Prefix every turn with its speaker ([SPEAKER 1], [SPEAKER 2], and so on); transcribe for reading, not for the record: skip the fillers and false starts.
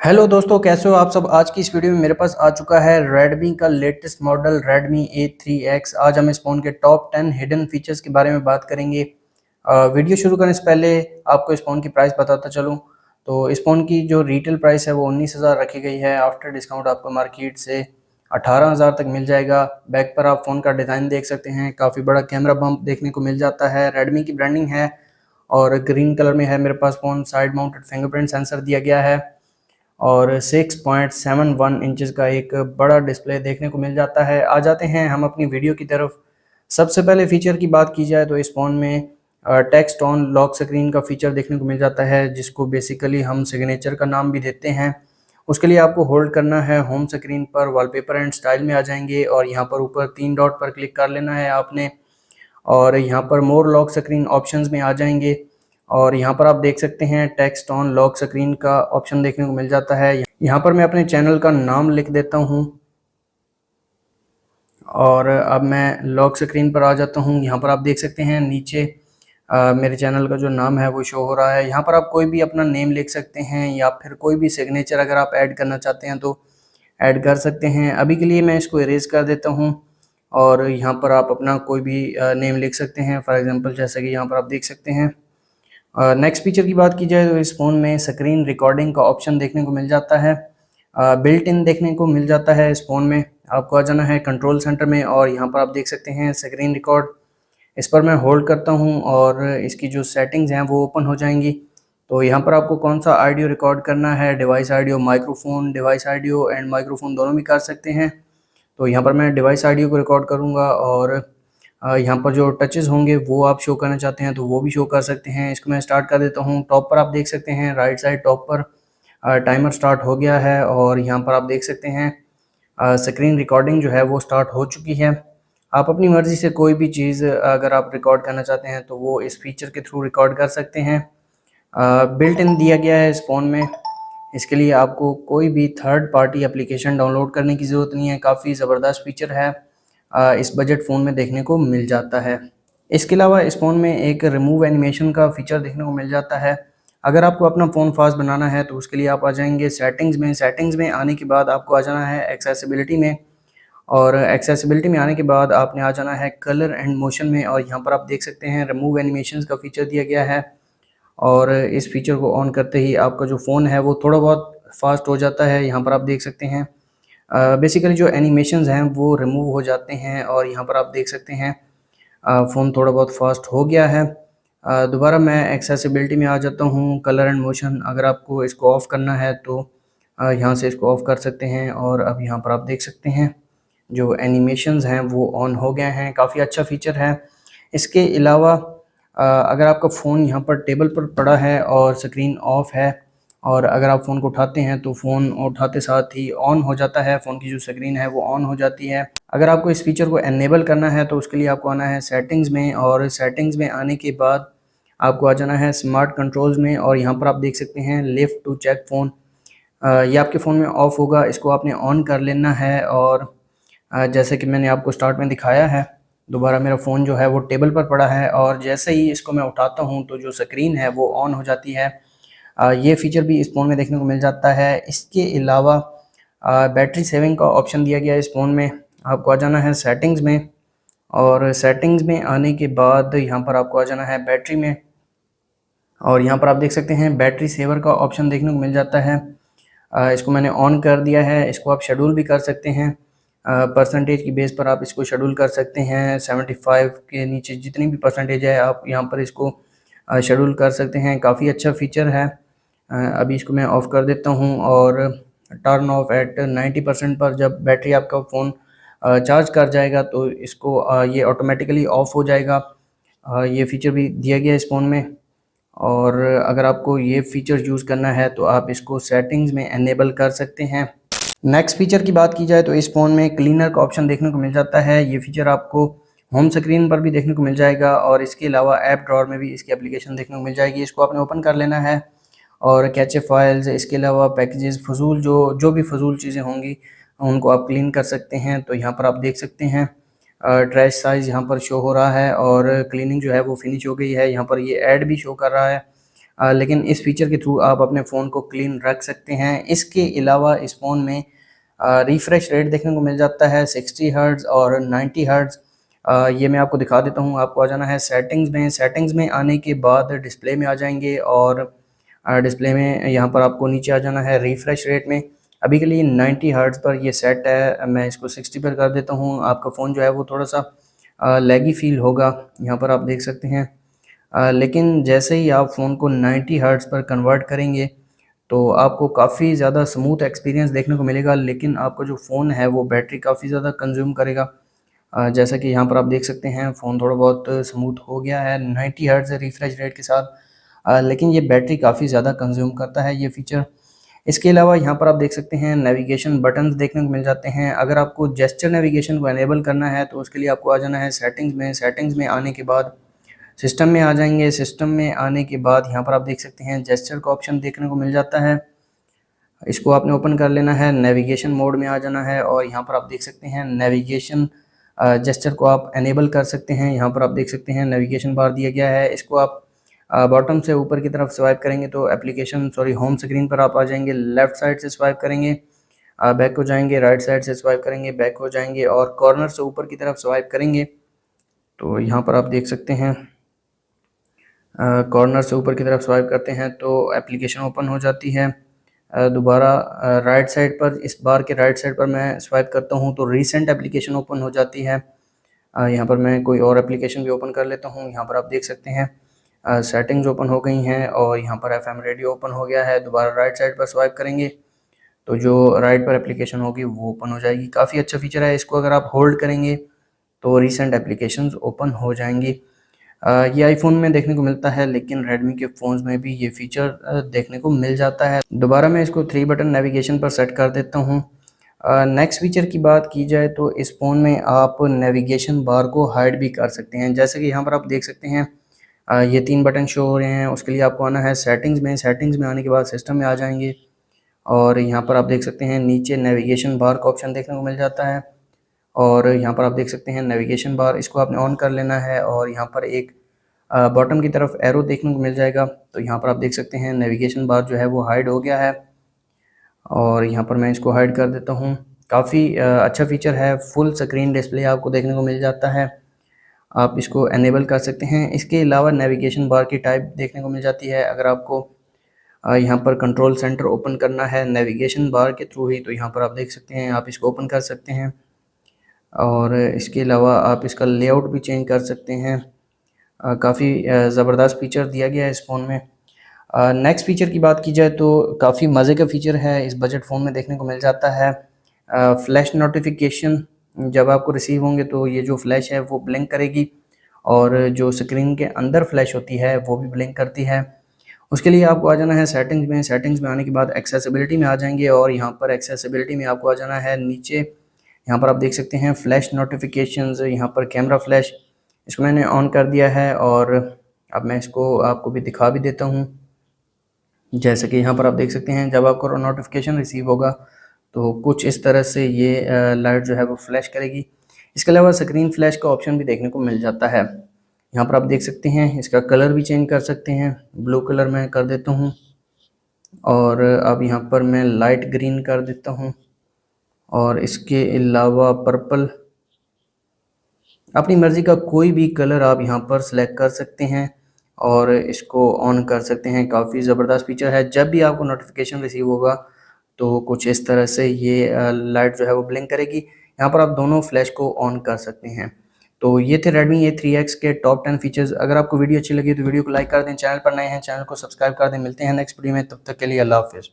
[SPEAKER 1] Hello दोस्तों, कैसे हो आप सब। आज की इस वीडियो में मेरे पास आ चुका है Redmi का लेटेस्ट मॉडल Redmi A3X। आज हम इस फ़ोन के टॉप 10 हिडन फीचर्स के बारे में बात करेंगे। वीडियो शुरू करने से पहले आपको इस फ़ोन की प्राइस बताता चलूँ तो इस फ़ोन की जो रिटेल प्राइस है वो 19,000 रखी गई है। आफ्टर डिस्काउंट आपको मार्केट से 18,000 तक मिल जाएगा। बैक पर आप फ़ोन का डिज़ाइन देख सकते हैं, काफ़ी बड़ा कैमरा बम्प देखने को मिल जाता है। Redmi की ब्रांडिंग है और ग्रीन कलर में है मेरे पास phone. Side mounted fingerprint sensor दिया गया है और 6.71 इंचेस का एक बड़ा डिस्प्ले देखने को मिल जाता है। आ जाते हैं हम अपनी वीडियो की तरफ। सबसे पहले फ़ीचर की बात की जाए तो इस फ़ोन में टेक्स्ट ऑन लॉक स्क्रीन का फ़ीचर देखने को मिल जाता है, जिसको बेसिकली हम सिग्नेचर का नाम भी देते हैं। उसके लिए आपको होल्ड करना है होम स्क्रीन पर, वॉलपेपर एंड स्टाइल में आ जाएंगे और यहाँ पर ऊपर 3 डॉट पर क्लिक कर लेना है आपने और यहाँ पर मोर लॉक स्क्रीन ऑप्शंस में आ जाएंगे और यहाँ पर आप देख सकते हैं टेक्स्ट ऑन लॉक स्क्रीन का ऑप्शन देखने को मिल जाता है। यहाँ पर मैं अपने चैनल का नाम लिख देता हूँ और अब मैं लॉक स्क्रीन पर आ जाता हूँ। यहाँ पर आप देख सकते हैं नीचे मेरे चैनल का जो नाम है वो शो हो रहा है। यहाँ पर आप कोई भी अपना नेम लिख सकते हैं या फिर कोई भी सिग्नेचर अगर आप ऐड करना चाहते हैं तो ऐड कर सकते हैं। अभी के लिए मैं इसको इरेज कर देता हूँ और यहाँ पर आप अपना कोई भी नेम लिख सकते हैं। फॉर एग्जांपल जैसा कि यहाँ पर आप देख सकते हैं। नेक्स्ट फीचर की बात की जाए तो इस फ़ोन में स्क्रीन रिकॉर्डिंग का ऑप्शन देखने को मिल जाता है। बिल्ट इन देखने को मिल जाता है इस फ़ोन में। आपको आ जाना है कंट्रोल सेंटर में और यहाँ पर आप देख सकते हैं स्क्रीन रिकॉर्ड। इस पर मैं होल्ड करता हूँ और इसकी जो सेटिंग्स हैं वो ओपन हो जाएंगी। तो यहाँ पर आपको कौन सा ऑडियो रिकॉर्ड करना है, device audio, microphone, device audio and microphone दोनों भी कर सकते हैं। तो यहाँ पर मैं डिवाइस ऑडियो को रिकॉर्ड करूँगा और यहाँ पर जो टचेस होंगे वो आप शो करना चाहते हैं तो वो भी शो कर सकते हैं। इसको मैं स्टार्ट कर देता हूँ। टॉप पर आप देख सकते हैं, राइट साइड टॉप पर टाइमर स्टार्ट हो गया है और यहाँ पर आप देख सकते हैं स्क्रीन रिकॉर्डिंग जो है वो स्टार्ट हो चुकी है। आप अपनी मर्ज़ी से कोई भी चीज़ अगर आप रिकॉर्ड करना चाहते हैं तो वो इस फीचर के थ्रू रिकॉर्ड कर सकते हैं। बिल्ट इन दिया गया है इस फ़ोन में। इसके लिए आपको कोई भी थर्ड पार्टी एप्लीकेशन डाउनलोड करने की ज़रूरत नहीं है। काफ़ी ज़बरदस्त फीचर है, इस बजट फ़ोन में देखने को मिल जाता है। इसके अलावा इस फ़ोन में एक रिमूव एनिमेशन का फ़ीचर देखने को मिल जाता है। अगर आपको अपना फ़ोन फास्ट बनाना है तो उसके लिए आप आ जाएंगे सेटिंग्स में। सेटिंग्स में आने के बाद आपको आ जाना है एक्सेसिबिलिटी में और एक्सेसिबिलिटी में आने के बाद आपने आ जाना है कलर एंड मोशन में और यहाँ पर आप देख सकते हैं रिमूव एनिमेशंस का फ़ीचर दिया गया है और इस फीचर को ऑन करते ही आपका जो फ़ोन है वो थोड़ा बहुत फास्ट हो जाता है। यहाँ पर आप देख सकते हैं बेसिकली जो एनिमेशंस हैं वो रिमूव हो जाते हैं और यहाँ पर आप देख सकते हैं फ़ोन थोड़ा बहुत फास्ट हो गया है। दोबारा मैं एक्सेसिबिलिटी में आ जाता हूँ, कलर एंड मोशन। अगर आपको इसको ऑफ़ करना है तो यहाँ से इसको ऑफ़ कर सकते हैं और अब यहाँ पर आप देख सकते हैं जो एनिमेशंस हैं वो ऑन हो गए हैं। काफ़ी अच्छा फ़ीचर है। इसके अलावा अगर आपका फ़ोन यहाँ पर टेबल पर पड़ा है और स्क्रीन ऑफ है और अगर आप फ़ोन को उठाते हैं तो फ़ोन उठाते साथ ही ऑन हो जाता है, फ़ोन की जो स्क्रीन है वो ऑन हो जाती है। अगर आपको इस फीचर को एनेबल करना है तो उसके लिए आपको आना है सेटिंग्स में और सेटिंग्स में आने के बाद आपको आ जाना है स्मार्ट कंट्रोल्स में और यहाँ पर आप देख सकते हैं लिफ्ट टू चेक फ़ोन। ये आपके फ़ोन में ऑफ होगा, इसको आपने ऑन कर लेना है और जैसे कि मैंने आपको स्टार्ट में दिखाया है, दोबारा मेरा फ़ोन जो है वो टेबल पर पड़ा है और जैसे ही इसको मैं उठाता हूँ तो जो स्क्रीन है वो ऑन हो जाती है। ये फ़ीचर भी इस फ़ोन में देखने को मिल जाता है। इसके अलावा बैटरी सेविंग का ऑप्शन दिया गया है इस फ़ोन में। आपको आ जाना है सेटिंग्स में और सेटिंग्स में आने के बाद यहाँ पर आपको आ जाना है बैटरी में और यहाँ पर आप देख सकते हैं बैटरी सेवर का ऑप्शन देखने को मिल जाता है। इसको मैंने ऑन कर दिया है। इसको आप शेड्यूल भी कर सकते हैं, परसेंटेज की बेस पर आप इसको शेड्यूल कर सकते हैं। 75 के नीचे जितनी भी परसेंटेज है आप यहाँ पर इसको शेड्यूल कर सकते हैं। काफ़ी अच्छा फ़ीचर है। अभी इसको मैं ऑफ़ कर देता हूँ और टर्न ऑफ एट 90% पर जब बैटरी आपका फ़ोन चार्ज कर जाएगा तो इसको ये ऑटोमेटिकली ऑफ़ हो जाएगा। ये फ़ीचर भी दिया गया है इस फ़ोन में और अगर आपको ये फ़ीचर यूज़ करना है तो आप इसको सेटिंग्स में एनेबल कर सकते हैं। नेक्स्ट फ़ीचर की बात की जाए तो इस फ़ोन में क्लीनर का ऑप्शन देखने को मिल जाता है। ये फ़ीचर आपको होम स्क्रीन पर भी देखने को मिल जाएगा और इसके अलावा ऐप ड्रॉअर में भी इसकी एप्लीकेशन देखने को मिल जाएगी। इसको आपने ओपन कर लेना है और कैचे फाइल्स, इसके अलावा पैकेजेस, फजूल जो जो भी फजूल चीज़ें होंगी उनको आप क्लीन कर सकते हैं। तो यहाँ पर आप देख सकते हैं ट्रैश साइज़ यहाँ पर शो हो रहा है और क्लीनिंग जो है वो फिनिश हो गई है। यहाँ पर ये ऐड भी शो कर रहा है। लेकिन इस फीचर के थ्रू आप अपने फ़ोन को क्लीन रख सकते हैं। इसके अलावा इस फ़ोन में रिफ्रेश रेट देखने को मिल जाता है 60 हर्ट्ज़ और 90 हर्ट्ज़। ये मैं आपको दिखा देता हूँ। आपको आ जाना है सेटिंग्स में आने के बाद डिस्प्ले में आ जाएंगे और डिस्प्ले में यहाँ पर आपको नीचे आ जाना है रिफ्रेश रेट में। अभी के लिए 90 हर्ट्ज़ पर ये सेट है, मैं इसको 60 पर कर देता हूँ। आपका फ़ोन जो है वो थोड़ा सा लैगी फील होगा, यहाँ पर आप देख सकते हैं। लेकिन जैसे ही आप फ़ोन को 90 हर्ट्ज़ पर कन्वर्ट करेंगे तो आपको काफ़ी ज़्यादा स्मूथ एक्सपीरियंस देखने को मिलेगा, लेकिन आपका जो फ़ोन है वो बैटरी काफ़ी ज़्यादा कंज्यूम करेगा। जैसा कि यहाँ पर आप देख सकते हैं फ़ोन थोड़ा बहुत स्मूथ हो गया है 90 हर्ट्ज़ रिफ्रेश रेट के साथ, लेकिन ये बैटरी काफ़ी ज़्यादा कंज्यूम करता है ये फ़ीचर। इसके अलावा यहाँ पर आप देख सकते हैं नेविगेशन बटन्स देखने को मिल जाते हैं। अगर आपको जेस्चर नेविगेशन को एनेबल करना है तो उसके लिए आपको आ जाना है सेटिंग्स में आने के बाद सिस्टम में आ जाएंगे। सिस्टम में आने के बाद यहाँ पर आप देख सकते हैं जेस्चर का ऑप्शन देखने को मिल जाता है, इसको आपने ओपन कर लेना है। नेविगेशन मोड में आ जाना है और यहाँ पर आप देख सकते हैं नेविगेशन जेस्चर को आप एनेबल कर सकते हैं। यहाँ पर आप देख सकते हैं नेविगेशन बार दिया गया है, इसको आप बॉटम से ऊपर की तरफ स्वाइप करेंगे तो होम स्क्रीन पर आप आ जाएंगे। लेफ़्ट साइड से स्वाइप करेंगे बैक हो जाएंगे, राइट साइड से स्वाइप करेंगे बैक हो जाएंगे और कॉर्नर से ऊपर की तरफ स्वाइप करेंगे तो यहाँ पर आप देख सकते हैं कॉर्नर से ऊपर की तरफ स्वाइप करते हैं तो एप्लीकेशन ओपन हो जाती है। दोबारा राइट साइड पर, इस बार के राइट साइड पर मैं स्वाइप करता हूँ तो रीसेंट एप्लीकेशन ओपन हो जाती है। यहाँ पर मैं कोई और एप्लीकेशन भी ओपन कर लेता हूँ। यहाँ पर आप देख सकते हैं सेटिंग्स ओपन हो गई हैं और यहाँ पर FM रेडियो ओपन हो गया है। दोबारा राइट साइड पर स्वाइप करेंगे तो जो राइट पर एप्लीकेशन होगी वो ओपन हो जाएगी। काफ़ी अच्छा फीचर है, इसको अगर आप होल्ड करेंगे तो रीसेंट एप्लीकेशंस ओपन हो जाएंगी। ये आईफोन में देखने को मिलता है, लेकिन रेडमी के फ़ोन्स में भी ये फीचर देखने को मिल जाता है। दोबारा मैं इसको 3 बटन नेविगेशन पर सेट कर देता हूँ। नेक्स्ट फीचर की बात की जाए तो इस फ़ोन में आप नेविगेशन बार को हाइड भी कर सकते हैं। जैसे कि यहाँ पर आप देख सकते हैं ये 3 बटन शो हो रहे हैं। उसके लिए आपको आना है सेटिंग्स में आने के बाद सिस्टम में आ जाएंगे और यहाँ पर आप देख सकते हैं नीचे नेविगेशन बार का ऑप्शन देखने को मिल जाता है और यहाँ पर आप देख सकते हैं नेविगेशन बार, इसको आपने ऑन कर लेना है और यहाँ पर एक बॉटम की तरफ एरो देखने को मिल जाएगा। तो यहाँ पर आप देख सकते हैं नेविगेशन बार जो है वो हाइड हो गया है और यहाँ पर मैं इसको हाइड कर देता हूँ। काफ़ी अच्छा फीचर है, फुल स्क्रीन डिस्प्ले आपको देखने को मिल जाता है, आप इसको एनेबल कर सकते हैं। इसके अलावा नेविगेशन बार की टाइप देखने को मिल जाती है। अगर आपको यहाँ पर कंट्रोल सेंटर ओपन करना है नेविगेशन बार के थ्रू ही तो यहाँ पर आप देख सकते हैं, आप इसको ओपन कर सकते हैं और इसके अलावा आप इसका लेआउट भी चेंज कर सकते हैं। काफ़ी ज़बरदस्त फीचर दिया गया है इस फ़ोन में। नेक्स्ट फीचर की बात की जाए तो काफ़ी मज़े का फीचर है, इस बजट फ़ोन में देखने को मिल जाता है। फ्लैश नोटिफिकेशन जब आपको रिसीव होंगे तो ये जो फ्लैश है वो ब्लिंक करेगी और जो स्क्रीन के अंदर फ्लैश होती है वो भी ब्लिंक करती है। उसके लिए आपको आ जाना है सेटिंग्स में आने के बाद एक्सेसिबिलिटी में आ जाएंगे और यहाँ पर एक्सेसिबिलिटी में आपको आ जाना है नीचे। यहाँ पर आप देख सकते हैं फ्लैश नोटिफिकेशंस, यहाँ पर कैमरा फ्लैश, इसको मैंने ऑन कर दिया है और अब मैं इसको आपको भी दिखा भी देता हूँ। जैसे कि यहाँ पर आप देख सकते हैं जब आपको नोटिफिकेशन रिसीव होगा तो कुछ इस तरह से ये लाइट जो है वो फ्लैश करेगी। इसके अलावा स्क्रीन फ्लैश का ऑप्शन भी देखने को मिल जाता है। यहाँ पर आप देख सकते हैं इसका कलर भी चेंज कर सकते हैं, ब्लू कलर मैं कर देता हूँ और अब यहाँ पर मैं लाइट ग्रीन कर देता हूँ और इसके अलावा पर्पल, अपनी मर्ज़ी का कोई भी कलर आप यहाँ पर सिलेक्ट कर सकते हैं और इसको ऑन कर सकते हैं। काफ़ी ज़बरदस्त फीचर है, जब भी आपको नोटिफिकेशन रिसीव होगा तो कुछ इस तरह से ये लाइट जो है वो ब्लिंक करेगी। यहाँ पर आप दोनों फ्लैश को ऑन कर सकते हैं। तो ये थे Redmi A3X के टॉप 10 फीचर्स। अगर आपको वीडियो अच्छी लगी तो वीडियो को लाइक कर दें, चैनल पर नए हैं चैनल को सब्सक्राइब कर दें। मिलते हैं नेक्स्ट वीडियो में, तब तक के लिए अल्लाह हाफ़िज़।